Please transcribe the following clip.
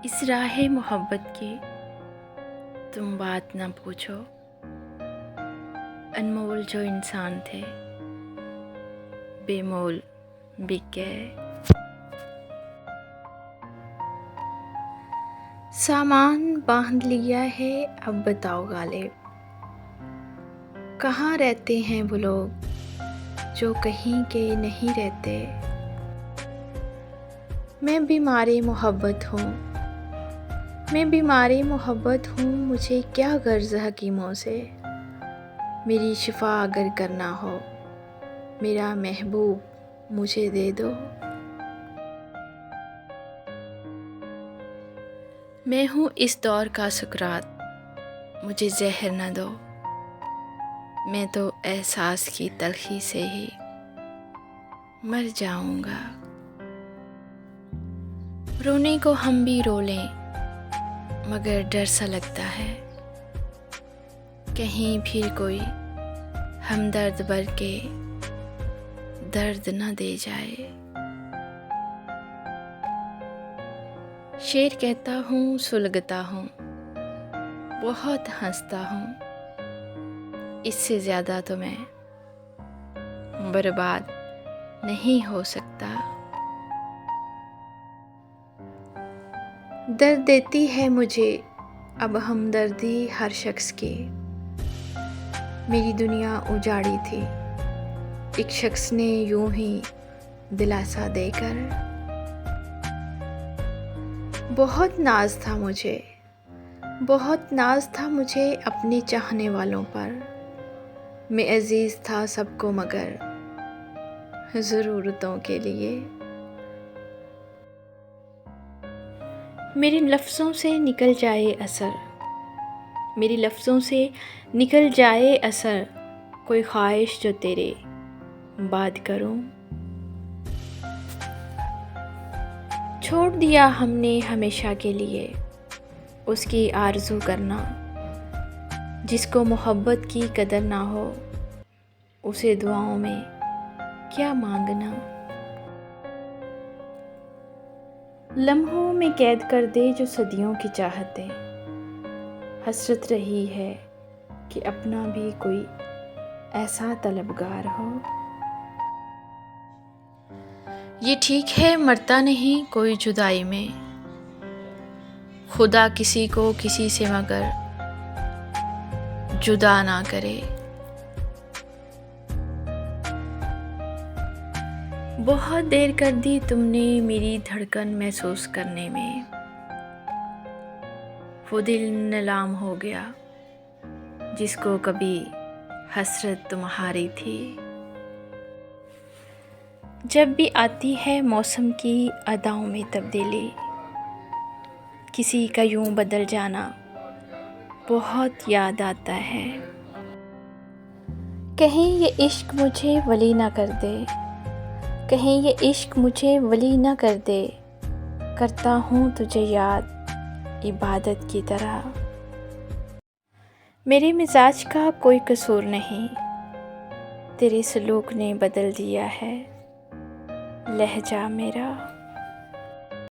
इस राहे मोहब्बत की तुम बात ना पूछो। अनमोल जो इंसान थे बेमोल बिक गए। सामान बांध लिया है, अब बताओ गालिब, कहाँ रहते हैं वो लोग जो कहीं के नहीं रहते। मैं बीमारी मोहब्बत हूँ, मैं बीमारी मोहब्बत हूँ, मुझे क्या गर्ज हकीमों से। मेरी शिफा अगर करना हो, मेरा महबूब मुझे दे दो। मैं हूँ इस दौर का सुकरात, मुझे जहर न दो। मैं तो एहसास की तलखी से ही मर जाऊंगा। रोने को हम भी रो लें, मगर डर सा लगता है कहीं फिर कोई हमदर्द भर के दर्द न दे जाए। शेर कहता हूँ सुलगता हूँ, बहुत हंसता हूँ, इससे ज़्यादा तो मैं बर्बाद नहीं हो सकता। दर्द देती है मुझे अब हमदर्दी हर शख्स की। मेरी दुनिया उजाड़ी थी एक शख्स ने यूं ही दिलासा देकर। बहुत नाज था मुझे, बहुत नाज था मुझे अपने चाहने वालों पर। मैं अजीज था सबको मगर ज़रूरतों के लिए। मेरे लफ्ज़ों से निकल जाए असर, मेरे लफ्ज़ों से निकल जाए असर, कोई ख्वाहिश जो तेरे बाद करूं। छोड़ दिया हमने हमेशा के लिए उसकी आरज़ू करना। जिसको मोहब्बत की कदर ना हो, उसे दुआओं में क्या मांगना। लम्हों में कैद कर दे जो सदियों की चाहते, हसरत रही है कि अपना भी कोई ऐसा तलबगार हो। ये ठीक है मरता नहीं कोई जुदाई में, खुदा किसी को किसी से मगर जुदा ना करे। बहुत देर कर दी तुमने मेरी धड़कन महसूस करने में, वो दिल नीलाम हो गया जिसको कभी हसरत तुम्हारी थी। जब भी आती है मौसम की अदाओं में तब्दीली, किसी का यूं बदल जाना बहुत याद आता है। कहीं ये इश्क मुझे वली ना कर दे, कहीं ये इश्क मुझे वली ना कर दे। करता हूँ तुझे याद इबादत की तरह। मेरे मिजाज का कोई कसूर नहीं, तेरे सलूक ने बदल दिया है लहजा मेरा।